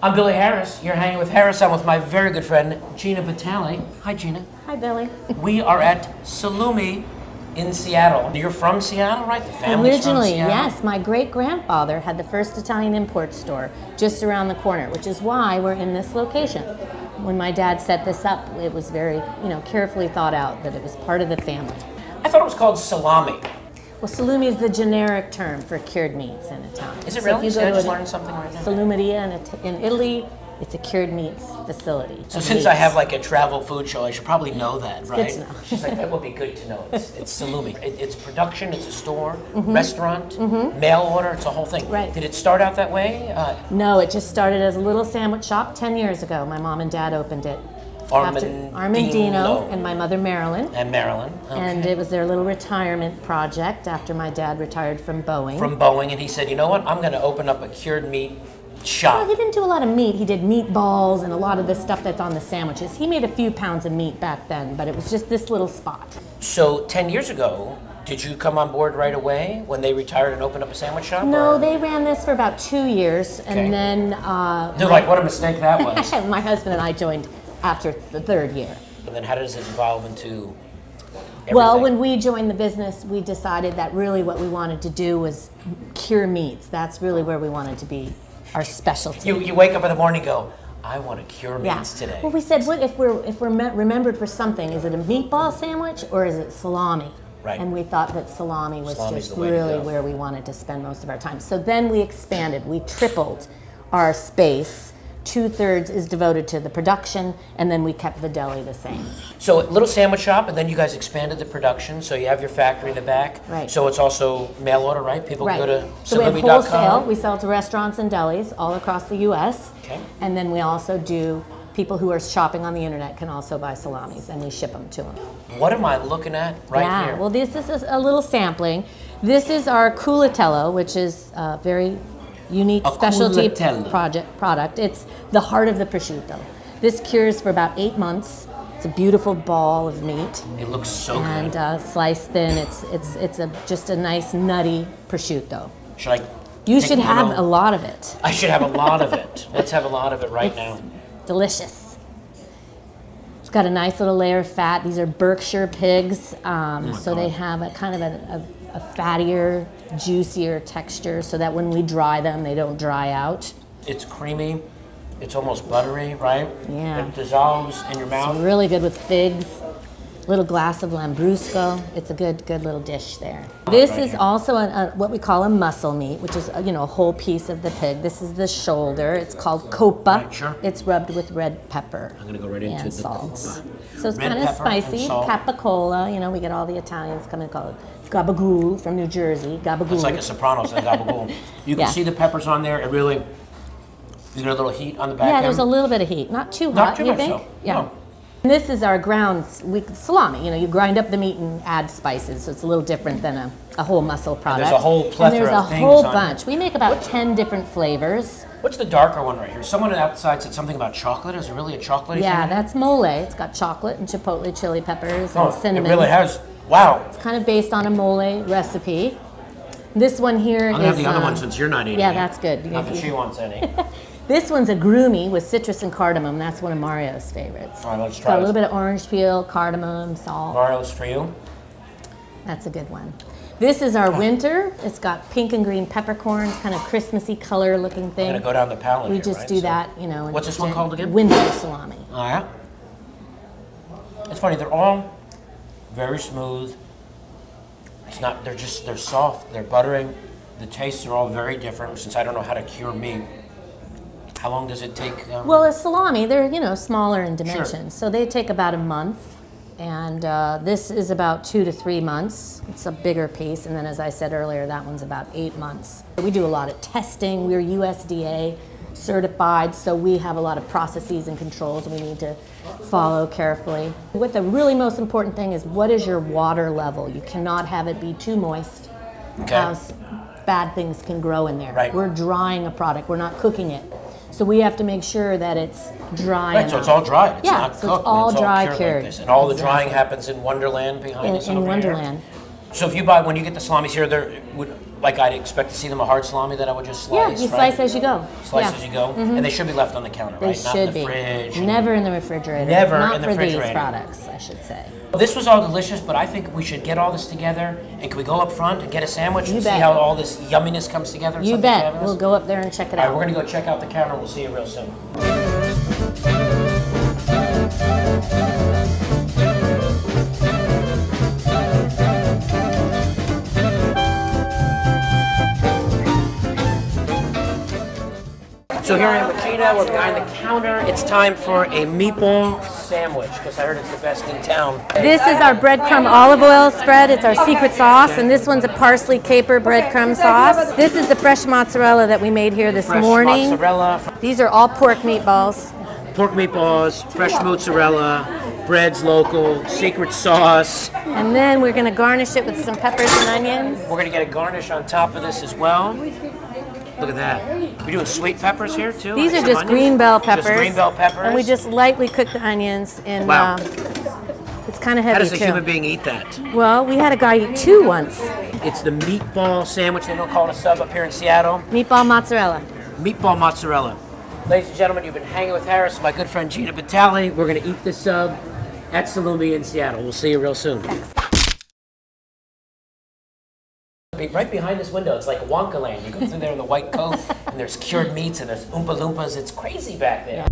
I'm Billy Harris. You're hanging with Harris. I'm with my very good friend, Gina Batali. Hi, Gina. Hi, Billy. We are at Salumi in Seattle. You're from Seattle, right? The family's Originally, from Seattle? yes. My great-grandfather had the first Italian import store just around the corner, which is why we're in this location. When my dad set this up, it was very, carefully thought out that it was part of the family. I thought it was called salami. Well, salumi is the generic term for cured meats in Italian. Is it So really? if So you I go just to learned something right now. Salumeria in Italy, it's a cured meats facility. So since I have like a travel food show, I should probably know that, right? good to know. She's like, that would be good to know. It's Salumi. It's production, it's a store, restaurant, mail order, it's a whole thing. Right. Did it start out that way? No, it just started as a little sandwich shop 10 years ago. My mom and dad opened it. Armandino and my mother Marilyn. And Marilyn. Okay. And it was their little retirement project after my dad retired from Boeing. From Boeing, and he said, you know what, I'm going to open up a cured meat shop. Well, he didn't do a lot of meat. He did meatballs and a lot of the stuff that's on the sandwiches. He made a few pounds of meat back then, but it was just this little spot. So 10 years ago, did you come on board right away when they retired and opened up a sandwich shop? No, they ran this for about 2 years, and then... They're like, what a mistake that was. my husband and I joined after the third year. And then how does it evolve into everything? Well, when we joined the business, we decided that really what we wanted to do was cure meats. That's really where we wanted to be our specialty. You wake up in the morning and go, I want to cure meats today. Well, we said, what if we're remembered for something? Is it a meatball sandwich or is it salami? Right. And we thought that salami was Salami's just the way to really go. where we wanted to spend most of our time. So then we expanded. We tripled our space. 2/3 is devoted to the production, and then we kept the deli the same. So little sandwich shop, and then you guys expanded the production, so you have your factory in the back. Right. So it's also mail order, right? People can go to So we have salumi.com. wholesale. We sell to restaurants and delis all across the U.S. Okay. And then we also do, people who are shopping on the internet can also buy salamis, and we ship them to them. What am I looking at right here? Well, this is a little sampling. This is our culatello, which is a very unique specialty product. It's the heart of the prosciutto. This cures for about 8 months. It's a beautiful ball of meat. It looks so and, good. And sliced thin. It's just a nice nutty prosciutto. Should I? You should have a lot of it. I should have a lot of it. Let's have a lot of it right now. Delicious. It's got a nice little layer of fat. These are Berkshire pigs, so they have a kind of a fattier, juicier texture, so that when we dry them, they don't dry out. It's creamy. It's almost buttery, right? Yeah. It dissolves in your mouth. It's really good with figs. Little glass of Lambrusco. It's a good little dish there. This is also what we call a muscle meat, which is a whole piece of the pig. This is the shoulder. It's called coppa. Right, sure. It's rubbed with red pepper. I'm gonna go right into the salt. coppa. So it's Red kind of pepper and spicy. salt. Capicola. We get all the Italians come and call it gabagool from New Jersey. Gabagool. It's like a Sopranos and gabagool. You can see the peppers on there. It really. Is there a little heat on the back Yeah, end? there's a little bit of heat. Not too hot, Not too you much, think? though. Yeah. No. And this is our ground salami. You grind up the meat and add spices, so it's a little different than a whole muscle product. And there's a whole plethora and there's of things a whole on bunch. it. We make about 10 different flavors. What's the darker one right here? Someone outside said something about chocolate. Is it really a chocolatey Yeah, thing? that's mole. It's got chocolate and chipotle chili peppers and cinnamon. It really has. Wow. It's kind of based on a mole recipe. This one here I'm gonna have the other one since you're not eating it. Yeah, that's good. Not that she wants any. This one's a groomy with citrus and cardamom. That's one of Mario's favorites. All right, let's It's try got a this. little bit of orange peel, cardamom, salt. Mario's for you. That's a good one. This is our winter. It's got pink and green peppercorns, kind of Christmassy color looking thing. I'm gonna go down the palate We here, just right? do So- that, What's this one called again? Winter salami. Oh yeah. It's funny. They're all very smooth. It's not. They're soft. They're buttering. The tastes are all very different. Since I don't know how to cure meat, how long does it take? Well, a salami, they're smaller in dimensions, so they take about a month, and this is about 2 to 3 months. It's a bigger piece, and then as I said earlier, that one's about 8 months. We do a lot of testing. We're USDA certified, so we have a lot of processes and controls we need to follow carefully. What the really most important thing is, what is your water level? You cannot have it be too moist. Okay. Bad things can grow in there. Right. We're drying a product. We're not cooking it. So we have to make sure that it's dry enough. So it's all dried. It's yeah, not so cooked. it's all dry cured cured. like this. And all the drying happens in Wonderland behind us in over Wonderland. here. So if you buy, when you get the salamis here, there would, like I'd expect to see them a hard salami that I would just slice. Yeah, you right? slice as you go. Slice yeah. as you go, and they should be left on the counter, They right? should Not in the be. fridge. Never in the refrigerator. Never Not in the for refrigerator. these products, I should say. This was all delicious, but I think we should get all this together, and can we go up front and get a sandwich and see bet. how all this yumminess comes together? You bet. We'll go up there and check it All out. right, we're gonna go check out the counter. We'll see you real soon. So here I am with Gina, we're behind the counter. It's time for a meatball sandwich, because I heard it's the best in town. This is our breadcrumb olive oil spread. It's our secret sauce, and this one's a parsley caper breadcrumb sauce. This is the fresh mozzarella that we made here this Fresh morning. mozzarella, These are all pork meatballs. pork meatballs, fresh mozzarella, bread's local, secret sauce. And then we're gonna garnish it with some peppers and onions. We're gonna get a garnish on top of this as well. Look at that. We're doing sweet peppers here too? These are Some just onions? green bell peppers. Just green bell peppers. And we just lightly cook the onions in, Wow. it's kind of heavy How does a too. human being eat that? Well, we had a guy eat 2 once. It's the meatball sandwich. They don't call it a sub up here in Seattle. Meatball mozzarella. Meatball mozzarella. Ladies and gentlemen, you've been hanging with Harris, my good friend Gina Batali. We're gonna eat this sub at Salumi in Seattle. We'll see you real soon. Right behind this window, it's like Wonka Land. You go through there in the white coat, and there's cured meats, and there's Oompa Loompas. It's crazy back there.